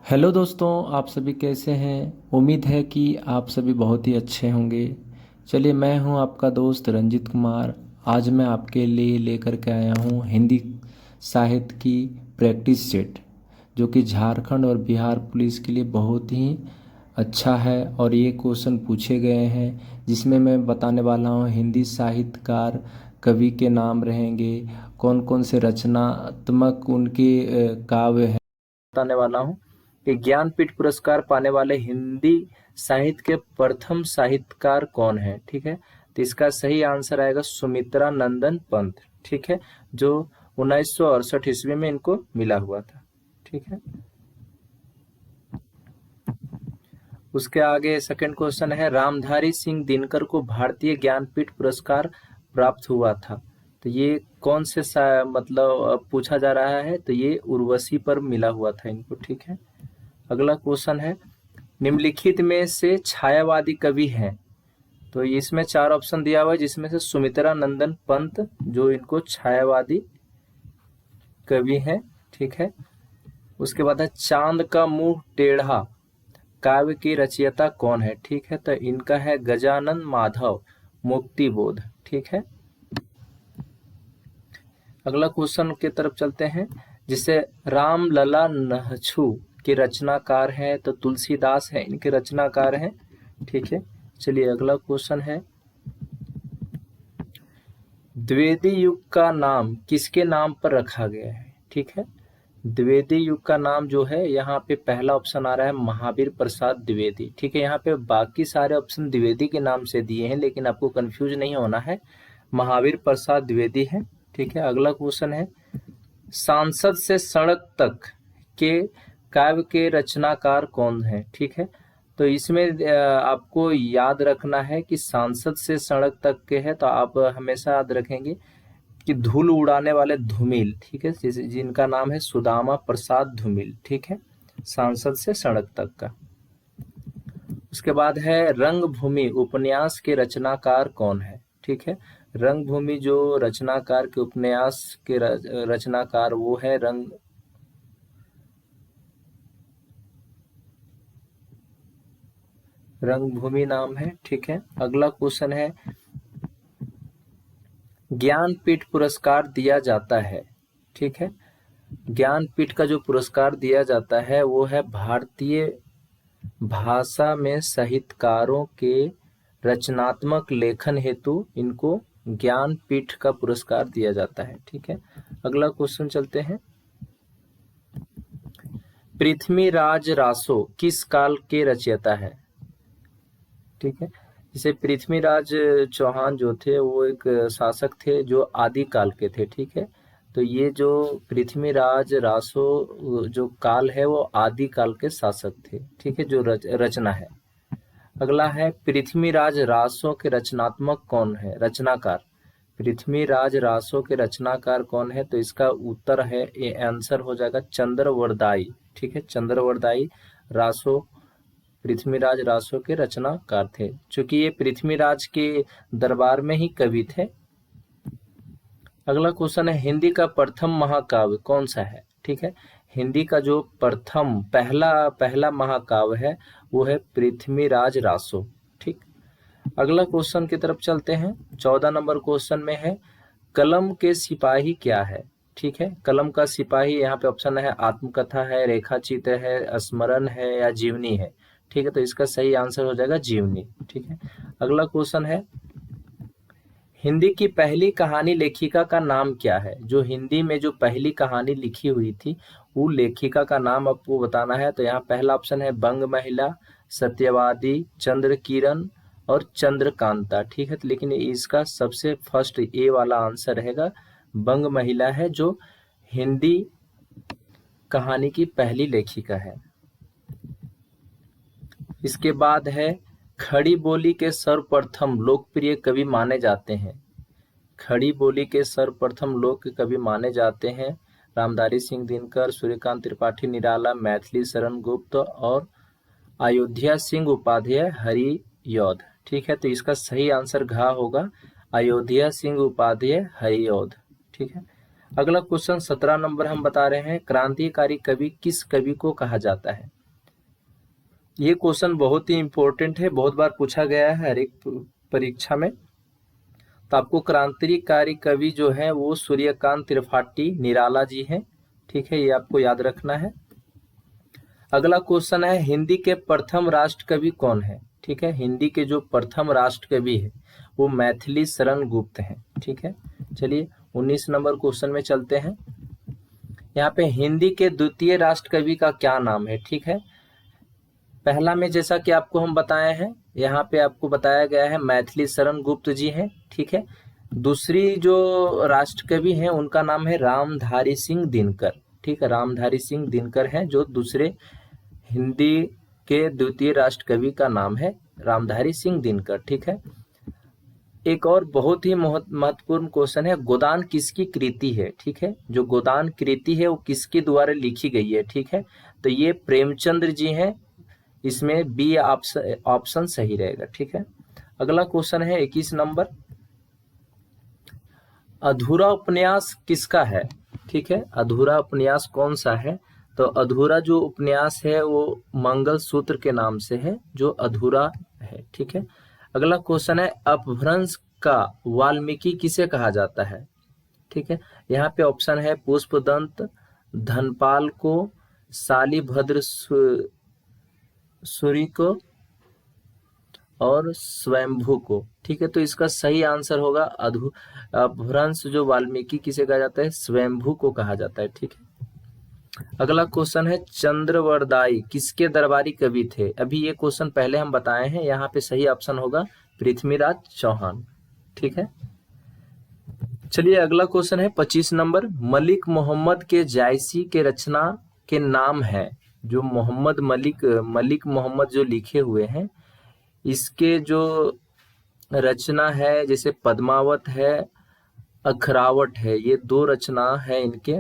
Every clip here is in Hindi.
हेलो दोस्तों, आप सभी कैसे हैं। उम्मीद है कि आप सभी बहुत ही अच्छे होंगे। चलिए, मैं हूं आपका दोस्त रंजित कुमार। आज मैं आपके लिए लेकर के आया हूं हिंदी साहित्य की प्रैक्टिस सेट, जो कि झारखंड और बिहार पुलिस के लिए बहुत ही अच्छा है। और ये क्वेश्चन पूछे गए हैं जिसमें मैं बताने वाला हूं हिंदी साहित्यकार कवि के नाम रहेंगे, कौन कौन से रचनात्मक उनके काव्य हैं। बताने वाला हूं कि ज्ञानपीठ पुरस्कार पाने वाले हिंदी साहित्य के प्रथम साहित्यकार कौन है। ठीक है, तो इसका सही आंसर आएगा सुमित्रा नंदन पंत। ठीक है, जो 1968 ईस्वी में इनको मिला हुआ था। ठीक है, उसके आगे सेकंड क्वेश्चन है, रामधारी सिंह दिनकर को भारतीय ज्ञानपीठ पुरस्कार प्राप्त हुआ था। तो ये कौन से मतलब पूछा जा रहा है, तो ये उर्वशी पर मिला हुआ था इनको। ठीक है, अगला क्वेश्चन है, निम्नलिखित में से छायावादी कवि हैं। तो इसमें चार ऑप्शन दिया हुआ है, जिसमें से सुमित्रा नंदन पंत जो इनको छायावादी कवि हैं। ठीक है, उसके बाद है चांद का मुंह टेढ़ा काव्य की रचयिता कौन है। ठीक है, तो इनका है गजानन माधव मुक्तिबोध। ठीक है, अगला क्वेश्चन की तरफ चलते हैं, जिसे राम लला नहछू के रचनाकार हैं, तो तुलसीदास है इनके रचनाकार हैं। ठीक है, चलिए अगला क्वेश्चन है, द्विवेदी युग का नाम किसके नाम पर रखा गया है। ठीक है, द्विवेदी युग का नाम जो है, यहाँ पे पहला ऑप्शन आ रहा है महावीर प्रसाद द्विवेदी। ठीक है, यहाँ पे बाकी सारे ऑप्शन द्विवेदी के नाम से दिए हैं, लेकिन आपको कंफ्यूज नहीं होना है, महावीर प्रसाद द्विवेदी है। ठीक है, अगला क्वेश्चन है, सांसद से सड़क तक के काव्य के रचनाकार कौन है। ठीक है, तो इसमें आपको याद रखना है कि सांसद से सड़क तक के है, तो आप हमेशा याद रखेंगे कि धूल उड़ाने वाले धूमिल। ठीक है, जिनका नाम है सुदामा प्रसाद धूमिल। ठीक है, सांसद से सड़क तक का। उसके बाद है रंगभूमि उपन्यास के रचनाकार कौन है। ठीक है, रंगभूमि जो रचनाकार के उपन्यास के रचनाकार वो है रंगभूमि नाम है। ठीक है, अगला क्वेश्चन है, ज्ञानपीठ पुरस्कार दिया जाता है। ठीक है, ज्ञानपीठ का जो पुरस्कार दिया जाता है वो है भारतीय भाषा में साहित्यकारों के रचनात्मक लेखन हेतु इनको ज्ञानपीठ का पुरस्कार दिया जाता है। ठीक है, अगला क्वेश्चन चलते हैं, पृथ्वीराज रासो किस काल के रचयिता है। ठीक है, जैसे पृथ्वीराज चौहान जो थे वो एक शासक थे जो आदि काल के थे। ठीक है, तो ये जो पृथ्वीराज रासो जो काल है वो आदि काल के शासक थे। ठीक है, जो रचना है। अगला है, पृथ्वीराज रासो के रचनात्मक कौन है, रचनाकार। पृथ्वीराज रासो के रचनाकार कौन है, तो इसका उत्तर है, ये आंसर हो जाएगा चंद्रवरदाई। ठीक है, चंद्रवरदाई रासो पृथ्वीराज रासो के रचनाकार थे, चूंकि ये पृथ्वीराज के दरबार में ही कवि थे। अगला क्वेश्चन है, हिंदी का प्रथम महाकाव्य कौन सा है। ठीक है, हिंदी का जो प्रथम पहला पहला महाकाव्य है वो है पृथ्वीराज रासो। ठीक, अगला क्वेश्चन की तरफ चलते हैं, 14 नंबर क्वेश्चन में है, कलम के सिपाही क्या है। ठीक है, कलम का सिपाही यहाँ पे ऑप्शन है आत्मकथा है, रेखा चित्र है, स्मरण है या जीवनी है। ठीक है, तो इसका सही आंसर हो जाएगा जीवनी। ठीक है, अगला क्वेश्चन है, हिंदी की पहली कहानी लेखिका का नाम क्या है। जो हिंदी में जो पहली कहानी लिखी हुई थी वो लेखिका का नाम आपको बताना है। तो यहाँ पहला ऑप्शन है बंग महिला, सत्यवादी, चंद्र किरण और चंद्रकांता। ठीक है, तो लेकिन इसका सबसे फर्स्ट ए वाला आंसर रहेगा, बंग महिला है जो हिंदी कहानी की पहली लेखिका है। इसके बाद है, खड़ी बोली के सर्वप्रथम लोकप्रिय कवि माने जाते हैं। खड़ी बोली के सर्वप्रथम लोक कवि माने जाते हैं रामधारी सिंह दिनकर, सूर्यकांत त्रिपाठी निराला, मैथिली शरण गुप्त और अयोध्या सिंह उपाध्याय हरिऔध। ठीक है, तो इसका सही आंसर घ होगा, अयोध्या सिंह उपाध्याय हरिऔध। ठीक है, अगला क्वेश्चन 17 नंबर हम बता रहे हैं, क्रांतिकारी कवि किस कवि को कहा जाता है। ये क्वेश्चन बहुत ही इंपॉर्टेंट है, बहुत बार पूछा गया है हर एक परीक्षा में। तो आपको क्रांतिकारी कवि जो है वो सूर्यकांत त्रिपाठी निराला जी हैं, ठीक है, ये आपको याद रखना है। अगला क्वेश्चन है हिंदी के प्रथम राष्ट्र कवि कौन है? ठीक है, हिंदी के जो प्रथम राष्ट्र कवि है वो मैथिली शरण गुप्त हैं, ठीक है। चलिए 19 नंबर क्वेश्चन में चलते हैं। यहाँ पे हिंदी के द्वितीय राष्ट्र कवि का क्या नाम है? ठीक है, पहला में जैसा कि आपको हम बताए हैं, यहाँ पे आपको बताया गया है मैथिली शरण गुप्त जी हैं, ठीक है। दूसरी जो राष्ट्र कवि हैं उनका नाम है रामधारी सिंह दिनकर, ठीक है, रामधारी सिंह दिनकर हैं जो दूसरे हिंदी के द्वितीय राष्ट्र कवि का नाम है रामधारी सिंह दिनकर, ठीक है। एक और बहुत ही महत्वपूर्ण क्वेश्चन है, गोदान किसकी कृति है? ठीक है, जो गोदान कृति है वो किसके द्वारा लिखी गई है? ठीक है, तो ये प्रेमचंद्र जी हैं, इसमें बी ऑप्शन सही रहेगा, ठीक है। अगला क्वेश्चन है 21 नंबर, अधूरा उपन्यास किसका है? ठीक है, अधूरा उपन्यास कौन सा है? तो अधूरा जो उपन्यास है वो मंगल सूत्र के नाम से है, जो अधूरा है, ठीक है। अगला क्वेश्चन है अपभ्रंश का वाल्मीकि किसे कहा जाता है? ठीक है, यहाँ पे ऑप्शन है पुष्पदंत, धनपाल को, शालिभद्र सूरी को और स्वयंभू को, ठीक है। तो इसका सही आंसर होगा अपभ्रंश जो वाल्मीकि किसे कहा जाता है? स्वयंभू को कहा जाता है, ठीक है। अगला क्वेश्चन है चंद्रवरदाई किसके दरबारी कवि थे? अभी ये क्वेश्चन पहले हम बताए हैं, यहाँ पे सही ऑप्शन होगा पृथ्वीराज चौहान, ठीक है। चलिए अगला क्वेश्चन है 25 नंबर, मलिक मोहम्मद के जायसी के रचना के नाम है, जो मोहम्मद मलिक मोहम्मद जो लिखे हुए हैं इसके जो रचना है, जैसे पद्मावत है, अखरावट है, ये दो रचना है इनके।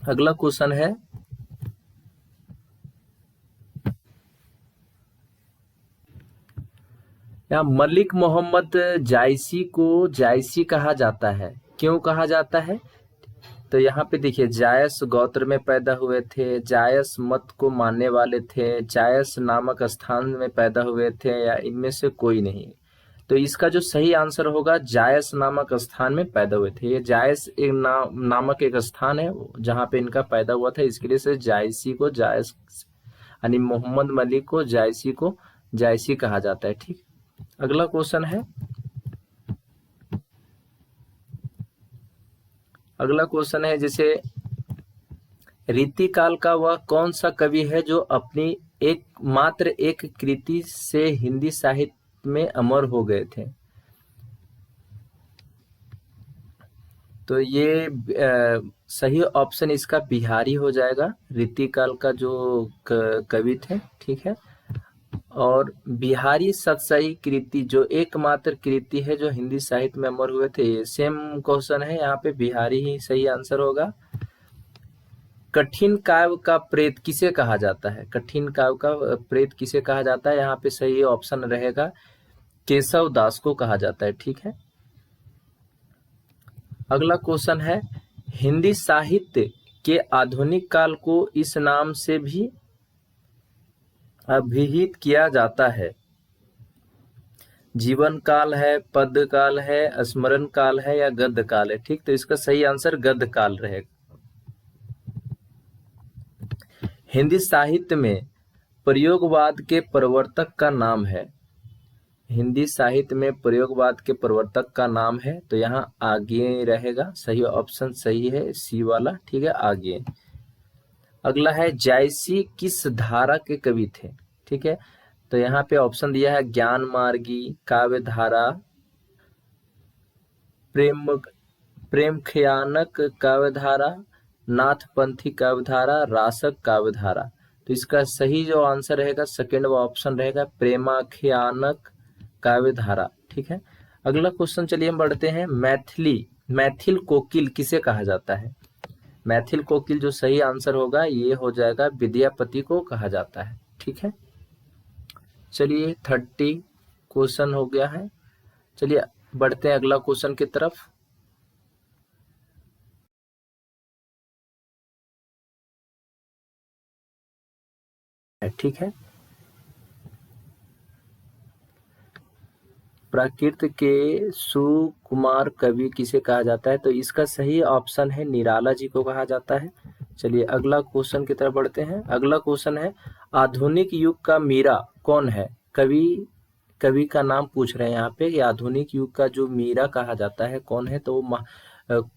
अगला क्वेश्चन है यहाँ मलिक मोहम्मद जायसी को जायसी कहा जाता है, क्यों कहा जाता है? तो यहाँ पे देखिए, जायस गोत्र में पैदा हुए थे, जायस मत को मानने वाले थे, जायस नामक स्थान में पैदा हुए थे, या इनमें से कोई नहीं। तो इसका जो सही आंसर होगा जायस नामक स्थान में पैदा हुए थे। ये जायस एक नामक एक स्थान है जहाँ पे इनका पैदा हुआ था, इसके लिए से जायसी को जायस यानी मोहम्मद मलिक को जायसी कहा जाता है, ठीक। अगला क्वेश्चन है, जैसे रीतिकाल का वह कौन सा कवि है जो अपनी एक कृति से हिंदी साहित्य में अमर हो गए थे? तो ये सही ऑप्शन इसका बिहारी हो जाएगा, रीतिकाल का जो कवि थे, ठीक है। और बिहारी सतसई कृति जो एकमात्र कृति है जो हिंदी साहित्य में अमर हुए थे, सेम क्वेश्चन है, यहाँ पे बिहारी ही सही आंसर होगा। कठिन काव्य का प्रेत किसे कहा जाता है? कठिन काव्य का प्रेत किसे कहा जाता है? यहाँ पे सही ऑप्शन रहेगा केशव दास को कहा जाता है, ठीक है। अगला क्वेश्चन है हिंदी साहित्य के आधुनिक काल को इस नाम से भी अभिहित किया जाता है, जीवन काल है, पद काल है, स्मरण काल है, या गद्य काल है? ठीक, तो इसका सही आंसर गद्य काल रहेगा। हिंदी साहित्य में प्रयोगवाद के प्रवर्तक का नाम है, हिंदी साहित्य में प्रयोगवाद के प्रवर्तक का नाम है, तो यहाँ आगे रहेगा, सही ऑप्शन सही है सी वाला, ठीक है। आगे अगला है जायसी किस धारा के कवि थे? ठीक है, तो यहाँ पे ऑप्शन दिया है ज्ञान मार्गी, काव्य धारा, प्रेम खयानक काव्य धारा, नाथपंथी काव्य धारा, रासक काव्य धारा। तो इसका सही जो आंसर रहेगा सेकेंड ऑप्शन रहेगा प्रेमाख्यानक काव्य धारा, ठीक है। अगला क्वेश्चन चलिए हम बढ़ते हैं, मैथिल कोकिल किसे कहा जाता है? मैथिल कोकिल जो सही आंसर होगा ये हो जाएगा विद्यापति को कहा जाता है, ठीक है। चलिए 30 क्वेश्चन हो गया है, चलिए बढ़ते हैं अगला क्वेश्चन की तरफ। ठीक है। प्राकृत के सुकुमार कवि किसे कहा जाता है? तो इसका सही ऑप्शन है निराला जी को कहा जाता है। चलिए अगला क्वेश्चन की तरफ बढ़ते हैं। अगला क्वेश्चन है आधुनिक युग का मीरा कौन है? कवि का नाम पूछ रहे हैं यहाँ पे कि आधुनिक युग का जो मीरा कहा जाता है कौन है? तो वो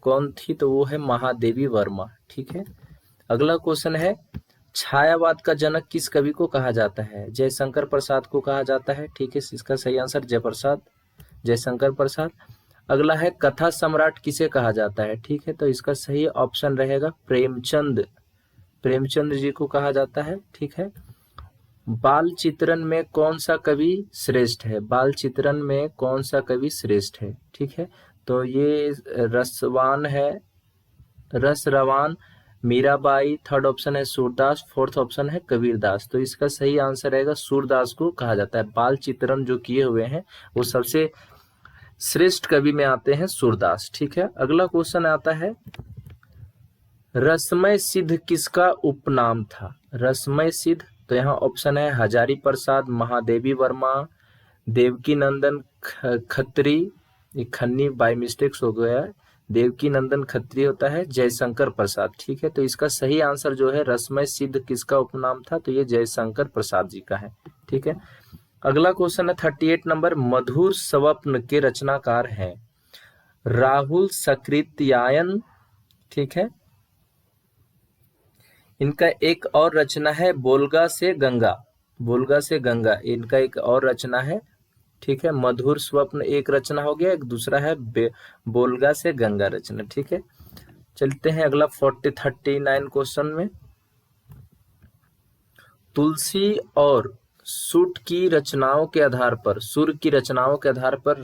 कौन थी? तो वो है महादेवी वर्मा। ठीक है। अगला क्वेश्चन है छायावाद का जनक किस कवि को कहा जाता है? जयशंकर प्रसाद को कहा जाता है। ठीक है, इसका सही आंसर जयशंकर प्रसाद। अगला है कथा सम्राट किसे कहा जाता है? ठीक है, तो इसका सही ऑप्शन रहेगा प्रेमचंद जी को कहा जाता है। ठीक है। बाल चित्रण में कौन सा कवि श्रेष्ठ है? बाल चित्रण में कौन सा कवि श्रेष्ठ है? ठीक है, तो ये रसरवान मीराबाई, थर्ड ऑप्शन है सूरदास, फोर्थ ऑप्शन है कबीरदास। तो इसका सही आंसर रहेगा सूरदास को कहा जाता है। बाल चित्रण जो किए हुए हैं वो सबसे श्रेष्ठ कवि में आते हैं सूरदास। ठीक है। अगला क्वेश्चन आता है रसमय सिद्ध किसका उपनाम था? रसमय सिद्ध, तो यहाँ ऑप्शन है हजारी प्रसाद, महादेवी वर्मा, देवकी नंदन खत्री, ये खन्नी बाय मिस्टेक्स हो गया है, देवकी नंदन खत्री होता है, जयशंकर प्रसाद। ठीक है, तो इसका सही आंसर जो है रसमय सिद्ध किसका उपनाम था? तो ये जयशंकर प्रसाद जी का है। ठीक है। अगला क्वेश्चन है 38 नंबर मधुर स्वप्न के रचनाकार हैं राहुल सकृत्यायन। ठीक है। इनका एक और रचना है बोलगा से गंगा, इनका एक और रचना है। ठीक है, मधुर स्वप्न एक रचना हो गया, एक दूसरा है बोलगा से गंगा रचना। ठीक है। चलते हैं अगला 39 क्वेश्चन में। तुलसी और सुर की रचनाओं के आधार पर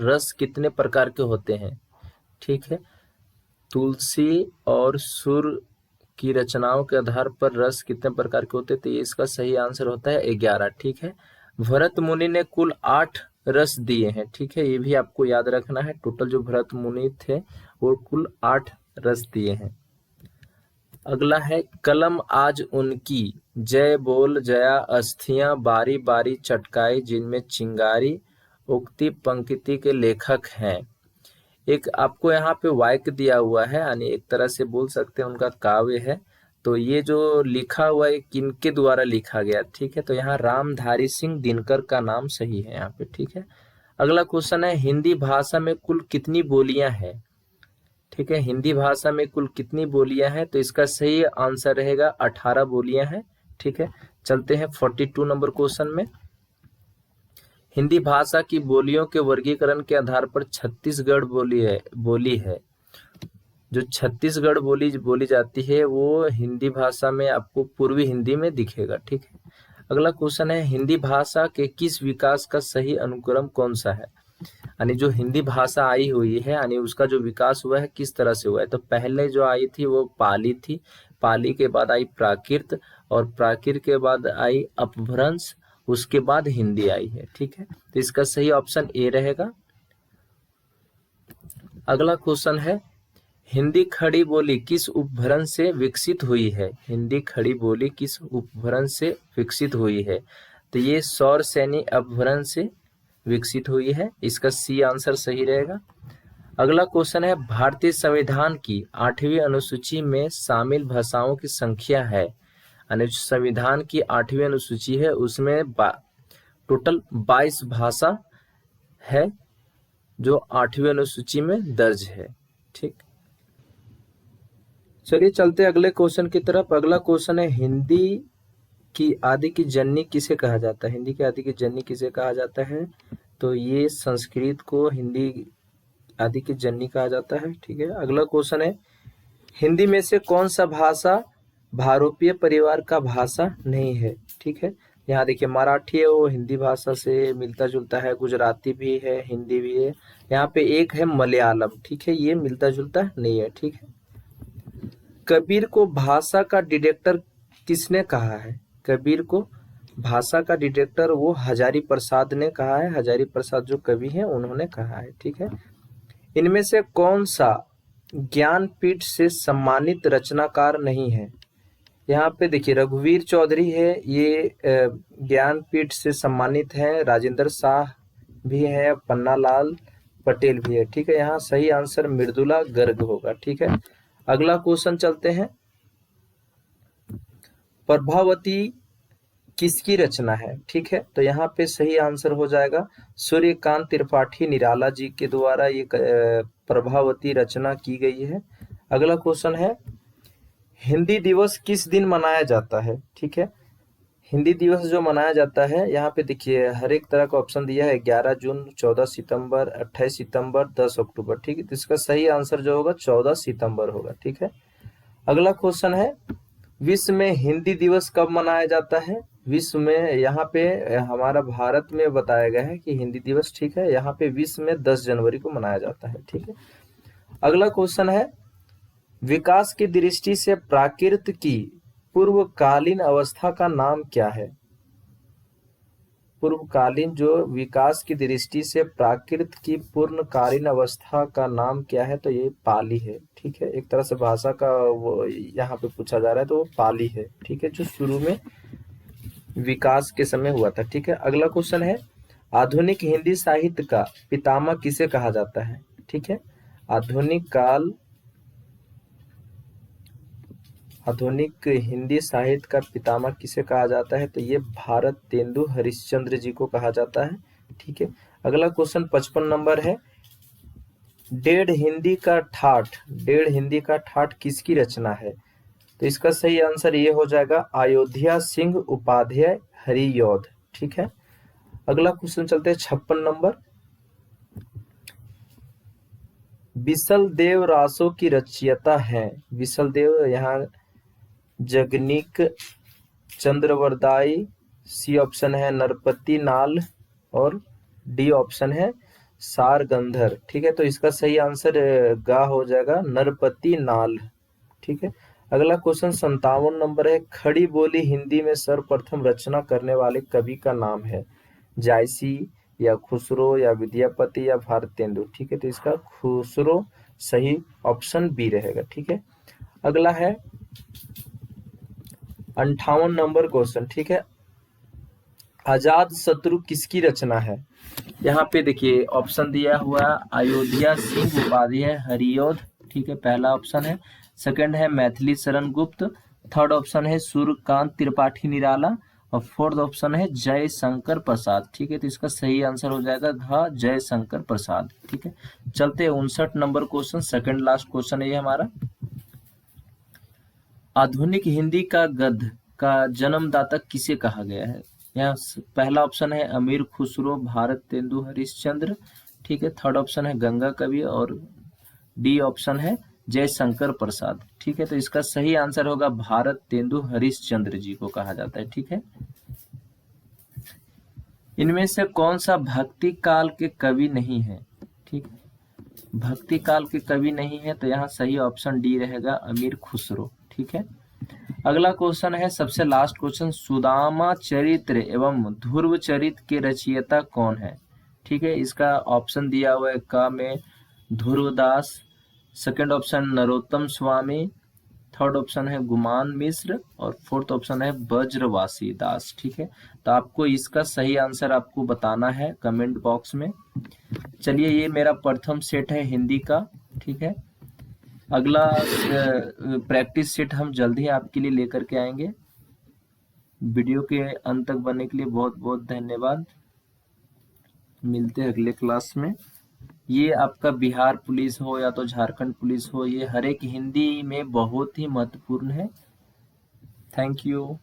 रस कितने प्रकार के होते हैं? ठीक है, तुलसी और सुर की रचनाओं के आधार पर रस कितने प्रकार के होते? तो ये इसका सही आंसर होता है 11। ठीक है। भरत मुनि ने कुल 8 रस दिए हैं। ठीक है, ये भी आपको याद रखना है। टोटल जो भरत मुनि थे वो कुल 8 रस दिए हैं। अगला है कलम आज उनकी जय बोल जया अस्थियां बारी बारी चटकाई जिनमें चिंगारी उक्ति पंक्ति के लेखक हैं। एक आपको यहाँ पे वाक्य दिया हुआ है, यानी एक तरह से बोल सकते हैं उनका काव्य है। तो ये जो लिखा हुआ है किनके द्वारा लिखा गया? ठीक है, तो यहाँ रामधारी सिंह दिनकर का नाम सही है यहाँ पे। ठीक है। अगला क्वेश्चन है हिंदी भाषा में कुल कितनी बोलियां हैं? ठीक है, हिंदी भाषा में कुल कितनी बोलियां हैं? तो इसका सही आंसर रहेगा 18 बोलियां हैं। ठीक है। चलते हैं 42 नंबर क्वेश्चन में। हिंदी भाषा की बोलियों के वर्गीकरण के आधार पर छत्तीसगढ़ बोली है। जो छत्तीसगढ़ बोली जाती है वो हिंदी भाषा में आपको पूर्वी हिंदी में दिखेगा। ठीक है। अगला क्वेश्चन है हिंदी भाषा के किस विकास का सही अनुक्रम कौन सा है? यानी जो हिंदी भाषा आई हुई है, यानी उसका जो विकास हुआ है किस तरह से हुआ है? तो पहले जो आई थी वो पाली थी, पाली के बाद आई प्राकृत, और प्राकृत के बाद आई अपभ्रंश, उसके बाद हिंदी आई है। ठीक है, तो इसका सही ऑप्शन ए रहेगा। अगला क्वेश्चन है हिंदी खड़ी बोली किस उपभ्रंश से विकसित हुई है? हिंदी खड़ी बोली किस उपभ्रंश से विकसित हुई है? तो ये सौर सैनी अपभ्रंश से विकसित हुई है। इसका सी आंसर सही रहेगा। अगला क्वेश्चन है भारतीय संविधान की 8वीं अनुसूची में शामिल भाषाओं की संख्या है, यानी जो संविधान की 8वीं अनुसूची है उसमें टोटल 22 भाषा है जो 8वीं अनुसूची में दर्ज है। ठीक, चलिए चलते अगले क्वेश्चन की तरफ। अगला क्वेश्चन है हिंदी की आदि की जननी किसे कहा जाता है? हिंदी की आदि की जननी किसे कहा जाता है? तो ये संस्कृत को हिंदी आदि की जननी कहा जाता है। ठीक है। अगला क्वेश्चन है हिंदी में से कौन सा भाषा भारोपीय परिवार का भाषा नहीं है? ठीक है, यहाँ देखिए मराठी है वो हिंदी भाषा से मिलता जुलता है, गुजराती भी है, हिंदी भी है। यहाँ पे एक है मलयालम। ठीक है, ये मिलता जुलता नहीं है। ठीक है। कबीर को भाषा का डिटेक्टर किसने कहा है? कबीर को भाषा का डिटेक्टर वो हजारी प्रसाद ने कहा है। हजारी प्रसाद जो कवि हैं उन्होंने कहा है। ठीक है। इनमें से कौन सा ज्ञानपीठ से सम्मानित रचनाकार नहीं है? यहाँ पे देखिए रघुवीर चौधरी है, ये ज्ञानपीठ से सम्मानित है। राजेंद्र शाह भी है, पन्ना लाल पटेल भी है। ठीक है, यहाँ सही आंसर मृदुला गर्ग होगा। ठीक है, अगला क्वेश्चन चलते हैं। प्रभावती किसकी रचना है? ठीक है, तो यहाँ पे सही आंसर हो जाएगा सूर्यकांत त्रिपाठी निराला जी के द्वारा ये प्रभावती रचना की गई है। अगला क्वेश्चन है, हिंदी दिवस किस दिन मनाया जाता है? ठीक है, हिंदी दिवस जो मनाया जाता है, यहाँ पे देखिए हर एक तरह का ऑप्शन दिया है, 11 जून, 14 सितंबर, 28 सितंबर, 10 अक्टूबर। ठीक है, तो इसका सही आंसर जो होगा 14 सितंबर होगा। ठीक है, अगला क्वेश्चन है, विश्व में हिंदी दिवस कब मनाया जाता है? विश्व में, यहाँ पे हमारा भारत में बताया गया है कि हिंदी दिवस, ठीक है, यहाँ पे विश्व में 10 जनवरी को मनाया जाता है। ठीक है, अगला क्वेश्चन है, विकास की दृष्टि से प्राकृत की पूर्वकालीन अवस्था का नाम क्या है? पूर्वकालीन जो विकास की दृष्टि से प्राकृत की पूर्णकालीन अवस्था का नाम क्या है? तो ये पाली है। ठीक है, एक तरह से भाषा का वो यहाँ पे पूछा जा रहा है, तो वो पाली है। ठीक है, जो शुरू में विकास के समय हुआ था। ठीक है, अगला क्वेश्चन है, आधुनिक हिंदी साहित्य का पितामह किसे कहा जाता है? ठीक है, आधुनिक हिंदी साहित्य का पितामह किसे कहा जाता है? तो ये भारतेंदु हरिश्चंद्र जी को कहा जाता है। ठीक है, अगला क्वेश्चन 55 नंबर है, डेढ़ हिंदी का ठाठ किसकी रचना है? तो इसका सही आंसर ये हो जाएगा अयोध्या सिंह उपाध्याय हरियोध। ठीक है, अगला क्वेश्चन चलते हैं 56 नंबर, विसल देव रासो की रचयिता है? विसल देव, यहाँ जगनीक चंद्रवरदाई, सी ऑप्शन है नरपति नाल, और डी ऑप्शन है सारगंधर। ठीक है, तो इसका सही आंसर गा हो जाएगा नरपति नाल। ठीक है, अगला क्वेश्चन 57 नंबर है, खड़ी बोली हिंदी में सर्वप्रथम रचना करने वाले कवि का नाम है? जायसी या खुसरो या विद्यापति या भारतेंदु? ठीक है, तो इसका खुसरो सही ऑप्शन बी रहेगा। ठीक है, अगला है 58 नंबर क्वेश्चन। ठीक है, आजाद शत्रु किसकी रचना है? यहाँ पे देखिए ऑप्शन दिया हुआ अयोध्या सिंह उपाध्याय हरियोध। ठीक है, पहला ऑप्शन है। सेकंड है मैथिली शरण गुप्त। थर्ड ऑप्शन है सूर्यकांत त्रिपाठी निराला। और फोर्थ ऑप्शन है जयशंकर प्रसाद। ठीक है, तो इसका सही आंसर हो जाएगा घ जयशंकर प्रसाद। ठीक है, चलते हैं 59 number question, second last question है ये हमारा। आधुनिक हिंदी का गद्य का जन्मदाता किसे कहा गया है? यहाँ पहला ऑप्शन है अमीर खुसरो, भारतेंदु हरिश्चंद्र। ठीक है, थर्ड ऑप्शन है गंगा कवि, और डी ऑप्शन है जयशंकर प्रसाद। ठीक है, तो इसका सही आंसर होगा भारतेंदु हरिश्चंद्र जी को कहा जाता है। ठीक है, इनमें से कौन सा भक्ति काल के कवि नहीं है? ठीक, भक्ति काल के कवि नहीं है, तो यहाँ सही ऑप्शन डी रहेगा अमीर खुसरो। ठीक है, अगला क्वेश्चन है सबसे लास्ट क्वेश्चन, सुदामा चरित्र एवं ध्रुव चरित्र के रचयिता कौन है? ठीक है, इसका ऑप्शन दिया हुआ है क में ध्रुवदास, सेकंड ऑप्शन नरोत्तम स्वामी, थर्ड ऑप्शन है गुमान मिश्र, और फोर्थ ऑप्शन है ब्रजवासी दास। ठीक है, तो आपको इसका सही आंसर आपको बताना है कमेंट बॉक्स में। चलिए, ये मेरा प्रथम सेट है हिंदी का। ठीक है, अगला प्रैक्टिस सेट हम जल्द ही आपके लिए लेकर के आएंगे। वीडियो के अंत तक बनने के लिए बहुत बहुत धन्यवाद। मिलते हैं अगले क्लास में। ये आपका बिहार पुलिस हो या तो झारखंड पुलिस हो, ये हर एक हिंदी में बहुत ही महत्वपूर्ण है। Thank you.